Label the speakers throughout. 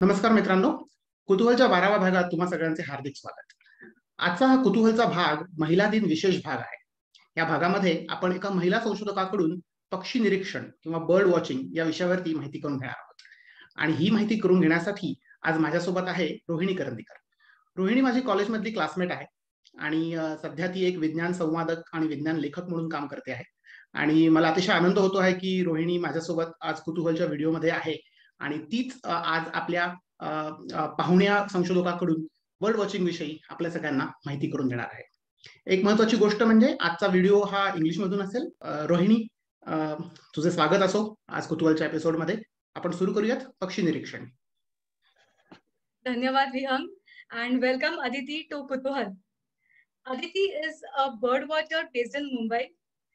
Speaker 1: नमस्कार मित्रांनो, कुतूहलच्या 12व्या भागात तुम्हा सगळ्यांचे हार्दिक स्वागत. आजचा हा कुतूहलचा भाग महिला दिन विशेष भाग आहे. या भागामध्ये आपण एका महिला संशोधकाकडून पक्षी निरीक्षण किंवा बर्ड वॉचिंग या विषयावरती माहिती करून घेणार आहोत. आणि ही माहिती करून घेण्यासाठी आज माझ्यासोबत आहे रोहिणी करंदीकर. रोहिणी माझी कॉलेजमधली क्लासमेट आहे आणि सध्या ती एक विज्ञान संवादक आणि विज्ञान लेखक म्हणून काम करते आहे. आणि मला अतिशय आनंद होतो आहे की रोहिणी माझ्यासोबत आज कुतूहलच्या व्हिडिओमध्ये आहे आणि तीच आज आपल्या पाहुण्या संशोधकाकडून बर्ड वॉचिंग विषयी आपल्या सगळ्यांना माहिती करून देणार आहे. एक महत्वाची गोष्ट म्हणजे आजचा व्हिडिओ हा इंग्लिश मधून असेल. रोहिणी, तुझे स्वागत असो आज कुतूहलच्या एपिसोड मध्ये. आपण सुरू करूयात पक्षी निरीक्षण.
Speaker 2: धन्यवाद विहंग and welcome Adithi to Kutuhal. Adithi is a bird watcher based in Mumbai.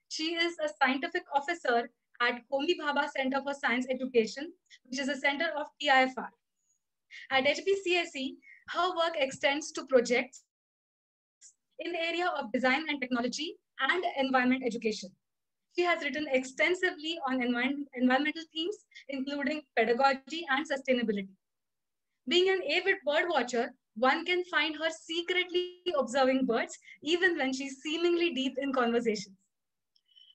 Speaker 2: She is a scientific officer at Homi Bhabha Centre for Science Education, which is a center of TIFR. At HBCSE, her work extends to projects in the area of design and technology and environment education. She has written extensively on environmental themes, including pedagogy and sustainability. Being an avid bird watcher, one can find her secretly observing birds, even when she's seemingly deep in conversations.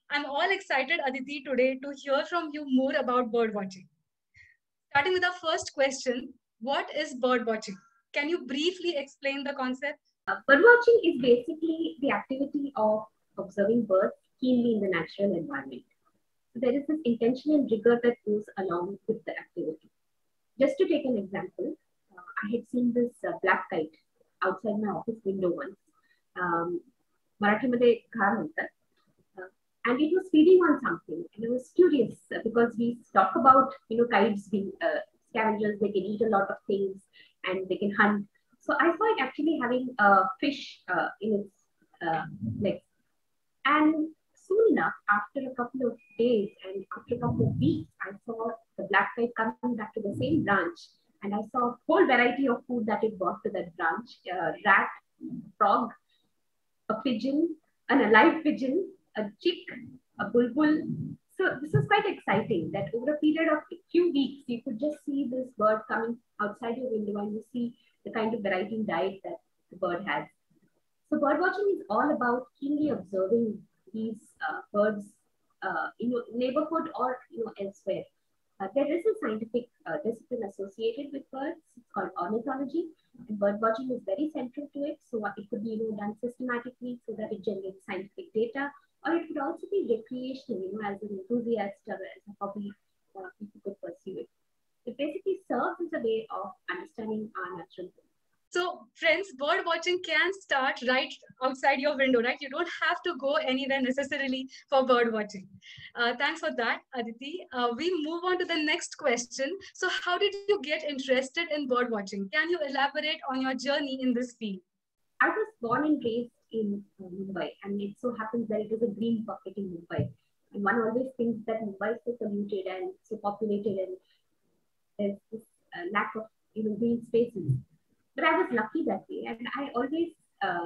Speaker 2: I'm all excited, Adithi, today to hear from you more about bird watching. Starting with our first question, what is bird watching? Can you briefly explain the concept?
Speaker 3: Bird watching is basically the activity of observing birds keenly in the natural environment. So there is this intentional rigor that goes along with the activity. Just to take an example, I had seen this black kite outside my office window once. Marathi madhe ghar म्हणतात. And it was feeding on something, and I was curious because we talk about kites being scavengers. They can eat a lot of things and they can hunt. So I saw it actually having a fish in its legs. And soon enough, after a couple of days and after a couple of weeks, I saw the black kite coming back to the same branch. And I saw a whole variety of food that it brought to that branch: rat, frog, a pigeon, an alive pigeon, a chick, a bulbul. So this was quite exciting that over a period of a few weeks, you could just see this bird coming outside your window and you see the kind of variety in diet that the bird has. So bird watching is all about keenly observing these birds in your neighborhood or elsewhere. There is a scientific discipline associated with birds. It's called ornithology, and bird watching is very central to it. So it could be done systematically so that it generates scientific data, or it could also be recreational, as an enthusiast or as a hobby, people could pursue it. It basically serves as a way of understanding our natural world.
Speaker 2: So friends, bird watching can start right outside your window, right? You don't have to go anywhere necessarily for bird watching. Thanks for that, Adithi. We move on to the next question. So how did you get interested in bird watching? Can you elaborate on your journey in this field?
Speaker 3: I was born and raised in Mumbai, and it so happens that it is a green pocket in Mumbai. And one always thinks that Mumbai is so polluted and so populated and there's this lack of green spaces. But I was lucky that way, and I always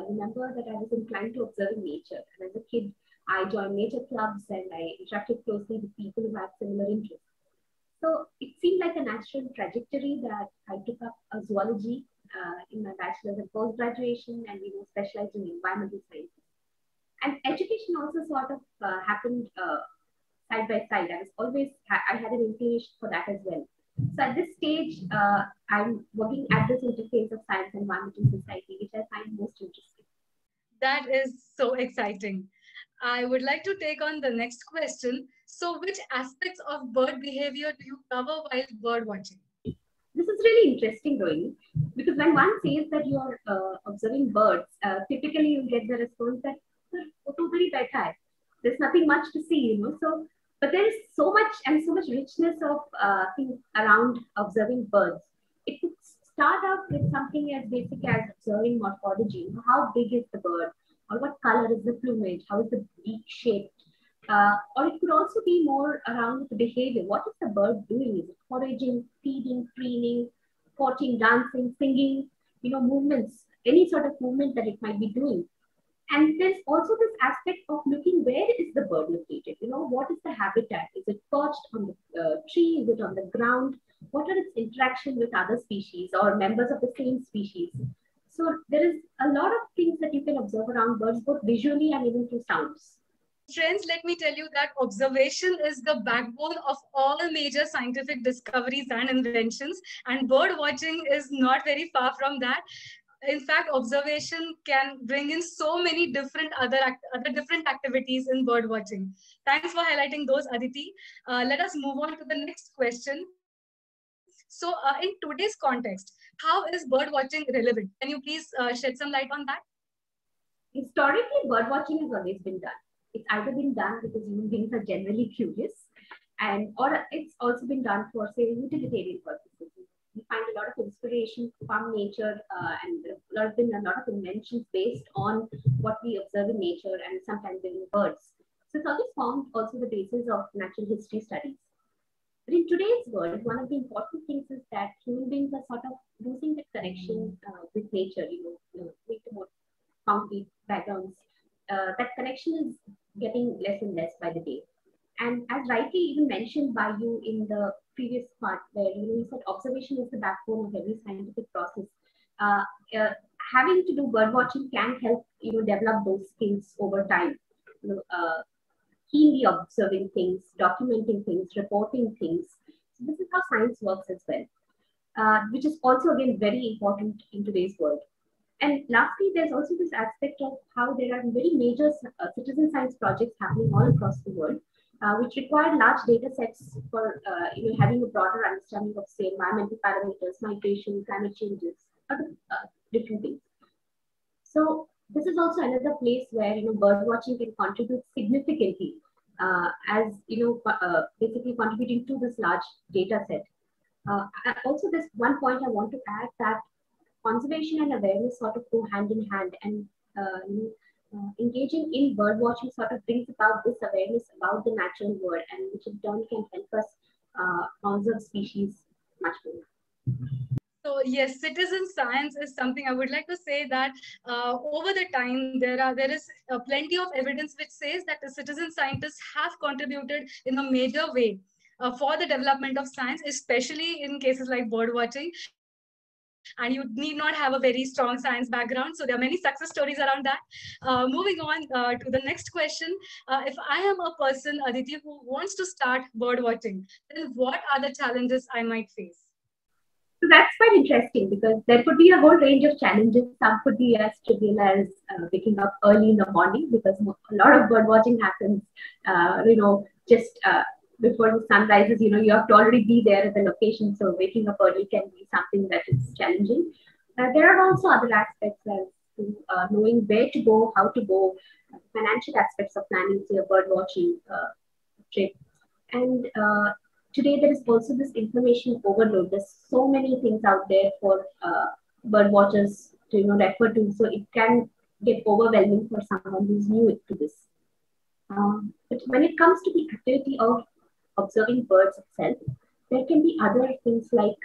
Speaker 3: remember that I was inclined to observing nature. And as a kid, I joined nature clubs and I interacted closely with people who had similar interests. So it seemed like a natural trajectory that I took up a zoology in my bachelor's and post-graduation, and specialized in environmental sciences. And education also sort of happened side by side. I had an inclination for that as well. So at this stage, I'm working at this interface of science and environmental society, which I find most interesting.
Speaker 2: That is so exciting. I would like to take on the next question. So which aspects of bird behavior do you cover while bird watching?
Speaker 3: This is really interesting, Rohini, because when one says that you are observing birds, typically you get the response that there's nothing much to see, But there is so much richness of things around observing birds. It could start out with something as basic as observing morphology. How big is the bird? Or what color is the plumage? How is the beak shaped? Or it could also be more around the behavior. What is the bird doing? Is it foraging, feeding, preening, courting, dancing, singing, movements, any sort of movement that it might be doing. And there's also this aspect of looking, where is the bird located? What is the habitat? Is it perched on the tree? Is it on the ground? what are its interaction with other species or members of the same species. So there is a lot of things that you can observe around birds, both visually and even through sounds.
Speaker 2: Friends, let me tell you that observation is the backbone of all major scientific discoveries and inventions, and bird watching is not very far from that. In fact, observation can bring in so many different other different activities in bird watching. Thanks for highlighting those, Aditi. Let us move on to the next question. So, in today's context, how is bird watching relevant? Can you please shed some light on that?
Speaker 3: Historically, bird watching has always been done. It's either been done because human beings are generally curious, and or it's also been done for, say, utilitarian purposes. We find a lot of inspiration from nature, and there have been a lot of inventions based on what we observe in nature and sometimes in birds. So it's always formed also the basis of natural history studies. But in today's world, one of the important things is that human beings are sort of losing that connection with nature, with more concrete backgrounds. That connection is getting less and less by the day. And as rightly even mentioned by you in the previous part, where you said observation is the backbone of every scientific process. Uh, Having to do bird watching can help develop those skills over time. Keenly observing things, documenting things, reporting things. So this is how science works as well, which is also again very important in today's world. And lastly, there's also this aspect of how there are very major citizen science projects happening all across the world, which require large data sets for having a broader understanding of, say, environmental parameters, migration, climate changes, other different things. So this is also another place where bird watching can contribute significantly, as basically contributing to this large data set. Also, this one point I want to add that conservation and awareness sort of go hand in hand, and engaging in bird watching sort of brings about this awareness about the natural world, and which in turn can help us conserve species much more.
Speaker 2: So yes, citizen science is something I would like to say that over the time there is plenty of evidence which says that the citizen scientists have contributed in a major way for the development of science, especially in cases like bird watching. And you need not have a very strong science background. So there are many success stories around that. Moving on to the next question. If I am a person, Aditi, who wants to start bird watching, then what are the challenges I might face?
Speaker 3: So that's quite interesting because there could be a whole range of challenges. Some could be as trivial as waking up early in the morning, because a lot of bird watching happens, just before the sun rises. You have to already be there at the location. So waking up early can be something that is challenging. There are also other aspects as to knowing where to go, how to go, financial aspects of planning, say, a bird watching trip. And today there is also this information overload. There's so many things out there for bird watchers to refer to, so it can get overwhelming for someone who's new to this. But when it comes to the activity of observing birds itself, there can be other things like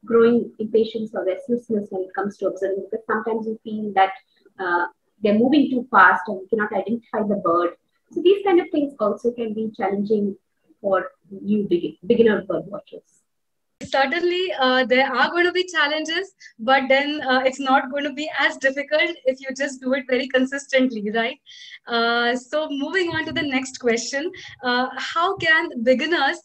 Speaker 3: growing impatience or restlessness when it comes to observing, because sometimes you feel that they're moving too fast and you cannot identify the bird. So these kind of things also can be challenging for new beginner bird watchers.
Speaker 2: Certainly, there are going to be challenges, but then it's not going to be as difficult if you just do it very consistently, right? So moving on to the next question, how can beginners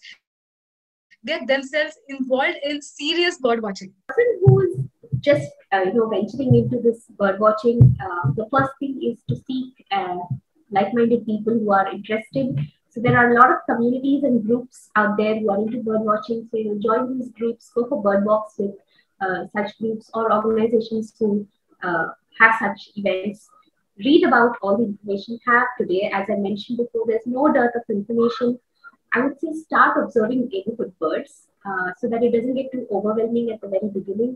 Speaker 2: get themselves involved in serious bird watching?
Speaker 3: Person who's just venturing into this bird watching, the first thing is to seek like-minded people who are interested. So there are a lot of communities and groups out there who are into bird watching. So join these groups, go for bird walks with such groups or organizations who have such events. Read about all the information you have today. As I mentioned before, there's no dearth of information. I would say start observing neighborhood birds so that it doesn't get too overwhelming at the very beginning.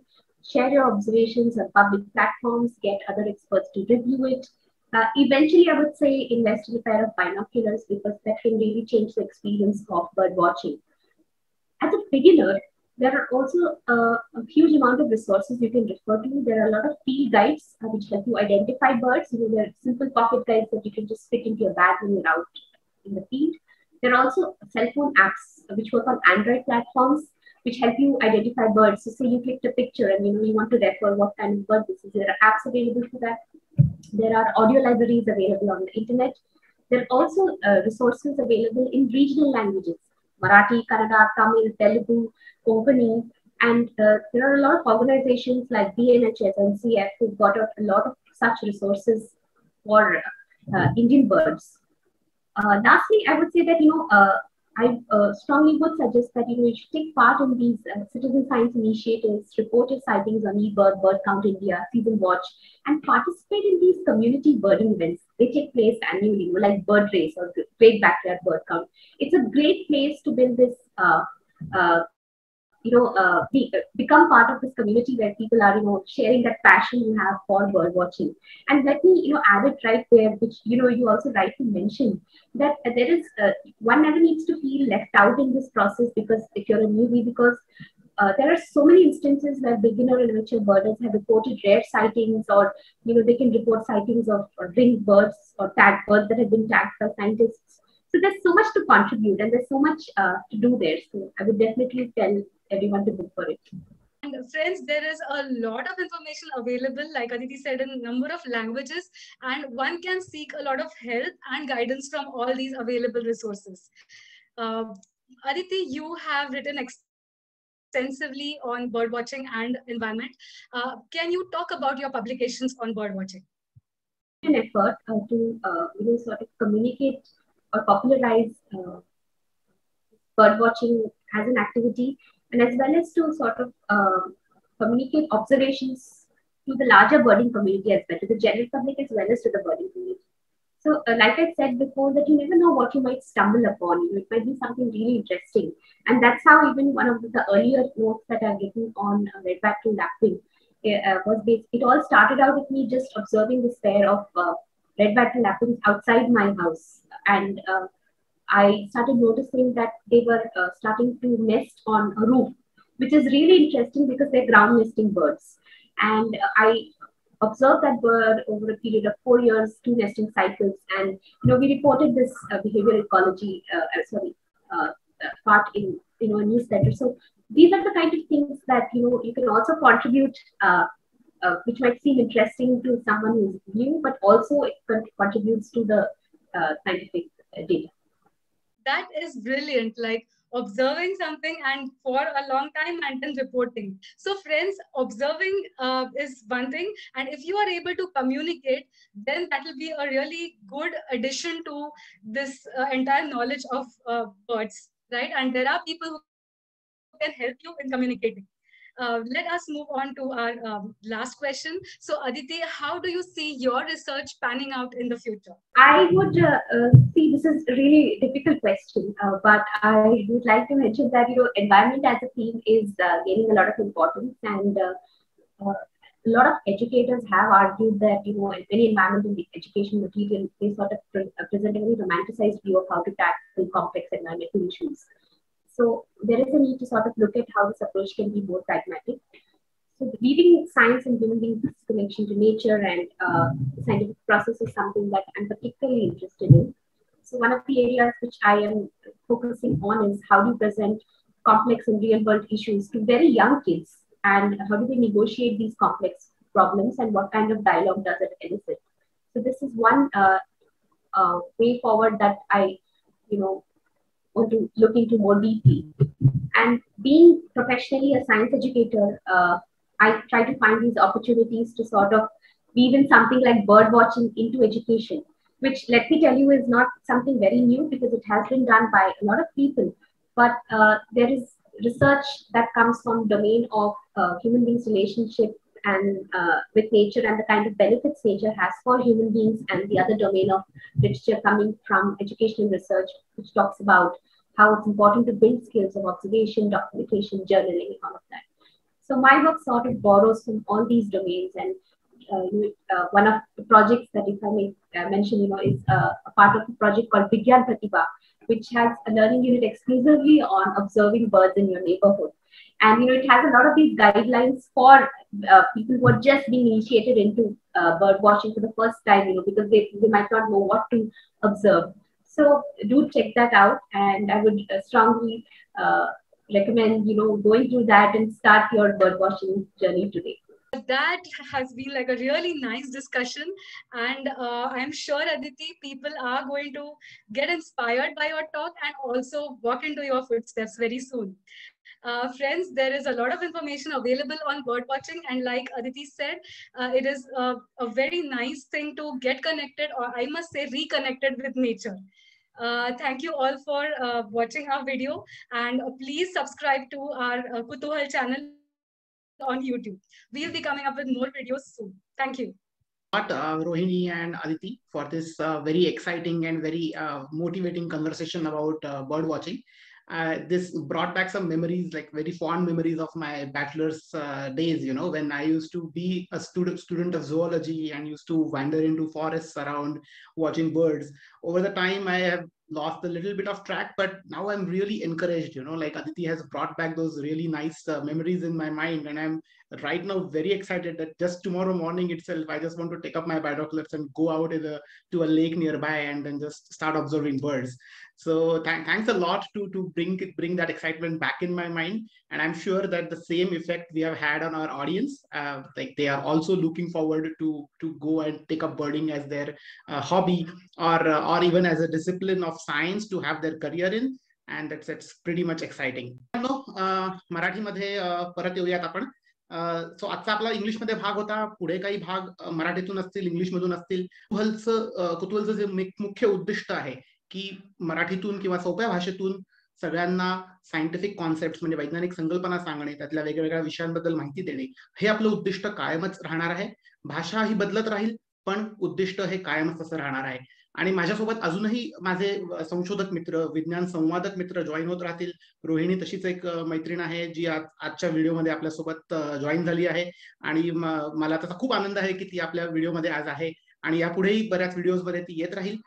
Speaker 3: Share your observations on public platforms, get other experts to review it. Eventually, I would say invest in a pair of binoculars, because that can really change the experience of bird watching. As a beginner, there are also a huge amount of resources you can refer to. There are a lot of field guides which help you identify birds. There are simple pocket guides that you can just stick into your bag when you're out in the field. There are also cell phone apps which work on Android platforms, which help you identify birds. So say you clicked a picture and you want to refer what kind of bird this is. There are apps available for that. There are audio libraries available on the internet. There are also resources available in regional languages: Marathi, Kannada, Tamil, Telugu, Konkani. And there are a lot of organizations like BNHS and CF who've got a lot of such resources for Indian birds. Lastly, I would say that I strongly would suggest that you should take part in these citizen science initiatives, report your sightings on eBird, Bird Count India, Season Watch, and participate in these community birding events. They take place annually, like Bird Race or Great Backyard Bird Count. It's a great place to build this. Become part of this community where people are, sharing that passion you have for bird watching. And let me, add it right there, which, you also rightly mentioned, that there is, one never needs to feel left out in this process because if you're a newbie, because there are so many instances where beginner and amateur birders have reported rare sightings, or, they can report sightings of ringed birds or tagged birds that have been tagged by scientists. So there's so much to contribute and there's so much to do there. So I would definitely tell everyone to look for it.
Speaker 2: And friends, there is a lot of information available, like Adithi said, in a number of languages, and one can seek a lot of help and guidance from all these available resources. Adithi, you have written extensively on bird watching and environment. Can you talk about your publications on bird watching?
Speaker 3: An effort to sort of communicate or popularize bird watching as an activity, and as well as to sort of communicate observations to the larger birding community as well, to the general public as well as to the birding community. So like I said before, that you never know what you might stumble upon. It might be something really interesting. And that's how even one of the earlier notes that I've written on red-backed lapwing was based. It all started out with me just observing this pair of red-backed lapwings outside my house. And I started noticing that they were starting to nest on a roof, which is really interesting because they're ground nesting birds. And I observed that bird over a period of 4 years, 2 nesting cycles, and we reported this behavioral ecology part in a newsletter. So these are the kind of things that you can also contribute, which might seem interesting to someone who's new, but also it contributes to the scientific data.
Speaker 2: That is brilliant, like observing something and for a long time and then reporting. So friends, observing is one thing, and if you are able to communicate, then that will be a really good addition to this entire knowledge of birds, right? And there are people who can help you in communicating. Let us move on to our last question. So Adithi, how do you see your research panning out in the future?
Speaker 3: I would see, this is a really difficult question, but I would like to mention that environment as a theme is gaining a lot of importance, and a lot of educators have argued that many environmental education material, they sort of present a very romanticized view of how to tackle complex environmental issues. So there is a need to sort of look at how this approach can be more pragmatic. So reading science and human beings' connection to nature and the scientific process is something that I'm particularly interested in. So one of the areas which I am focusing on is how do you present complex and real-world issues to very young kids, and how do they negotiate these complex problems, and what kind of dialogue does it elicit? So this is one way forward that I, want to look into more deeply. And being professionally a science educator, I try to find these opportunities to sort of weave in something like bird watching into education, which, let me tell you, is not something very new because it has been done by a lot of people. But there is research that comes from the domain of human beings' relationship and with nature, and the kind of benefits nature has for human beings, and the other domain of literature coming from educational research, which talks about how it's important to build skills of observation, documentation, journaling, and all of that. So my work sort of borrows from all these domains, and one of the projects that, if I may mention, is a part of a project called Vigyan Pratibha, which has a learning unit exclusively on observing birds in your neighborhood. And it has a lot of these guidelines for people who are just being initiated into bird watching for the first time, because they might not know what to observe. So do check that out, and I would strongly recommend going through that and start your bird watching journey today.
Speaker 2: That has been like a really nice discussion, and I'm sure, Adithi, people are going to get inspired by your talk and also walk into your footsteps very soon. Friends, there is a lot of information available on bird watching, and like Adithi said, it is a very nice thing to get connected, or I must say reconnected with nature. Thank you all for watching our video, and please subscribe to our Kutuhal channel on YouTube. We'll be coming up with more videos soon. Thank you.
Speaker 1: Rohini and Aditi, for this very exciting and very motivating conversation about bird watching. This brought back some memories, like very fond memories of my bachelor's days, when I used to be a student of zoology and used to wander into forests around watching birds. Over the time, I have lost a little bit of track, but now I'm really encouraged, like Aditi has brought back those really nice memories in my mind, and I'm right now very excited that just tomorrow morning itself, I just want to take up my binoculars and go out to a lake nearby and then just start observing birds. So thanks a lot to bring that excitement back in my mind, and I'm sure that the same effect we have had on our audience. Like they are also looking forward to go and take up birding as their hobby, or even as a discipline of science to have their career in, and that's pretty much exciting. मराठीमध्ये परत येऊयात आपण. सो आजचा आपला इंग्लिशमध्ये भाग होता. पुढे काही भाग मराठीतून असतील, इंग्लिशमधून असतील. कुतूहलचं जे मुख्य उद्दिष्ट आहे की मराठीतून किंवा सोप्या भाषेतून सगळ्यांना सायंटिफिक कॉन्सेप्ट म्हणजे वैज्ञानिक संकल्पना सांगणे, त्यातल्या वेगवेगळ्या विषयांबद्दल माहिती देणे, हे आपलं उद्दिष्ट कायमच राहणार आहे. भाषा ही बदलत राहील, पण उद्दिष्ट हे कायमच असं राहणार आहे. आणि माझ्यासोबत अजूनही माझे संशोधक मित्र, विज्ञान संवादक मित्र जॉईन होत राहतील. रोहिणी तशीच एक मैत्रीण आहे जी आजच्या व्हिडिओमध्ये आपल्यासोबत जॉईन झाली आहे, आणि मला त्याचा खूप आनंद आहे की ती आपल्या व्हिडिओमध्ये आज आहे, आणि यापुढेही बऱ्याच व्हिडिओजमध्ये ती येत राहील.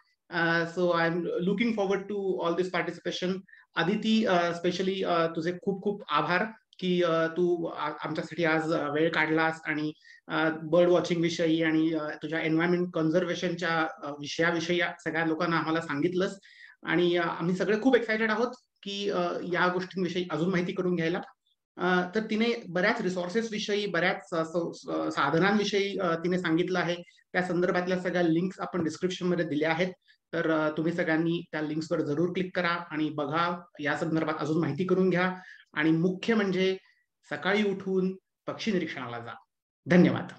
Speaker 1: So I am looking forward to all this participation. Aditi, specially तुझे खूप खूप आभार की तू आमच्यासाठी आज वेळ काढलास आणि बर्ड वॉचिंग विषयी आणि तुझ्या एन्व्हायरमेंट कन्झर्वेशनच्या विषयाविषयी सगळ्या लोकांना आम्हाला सांगितलंस, आणि आम्ही सगळे खूप एक्सायटेड आहोत की या गोष्टींविषयी अजून माहिती करून घ्यायला. तर तिने बऱ्याच रिसोर्सेस विषयी, बऱ्याच साधनांविषयी तिने सांगितलं आहे. त्या संदर्भातल्या सगळ्या लिंक्स आपण डिस्क्रिप्शन मध्ये दिल्या आहेत, तर तुम्ही सगळ्यांनी त्या लिंक्सवर जरूर क्लिक करा आणि बघा, या संदर्भात अजून माहिती करून घ्या, आणि मुख्य म्हणजे सकाळी उठून पक्षी निरीक्षणाला जा. धन्यवाद.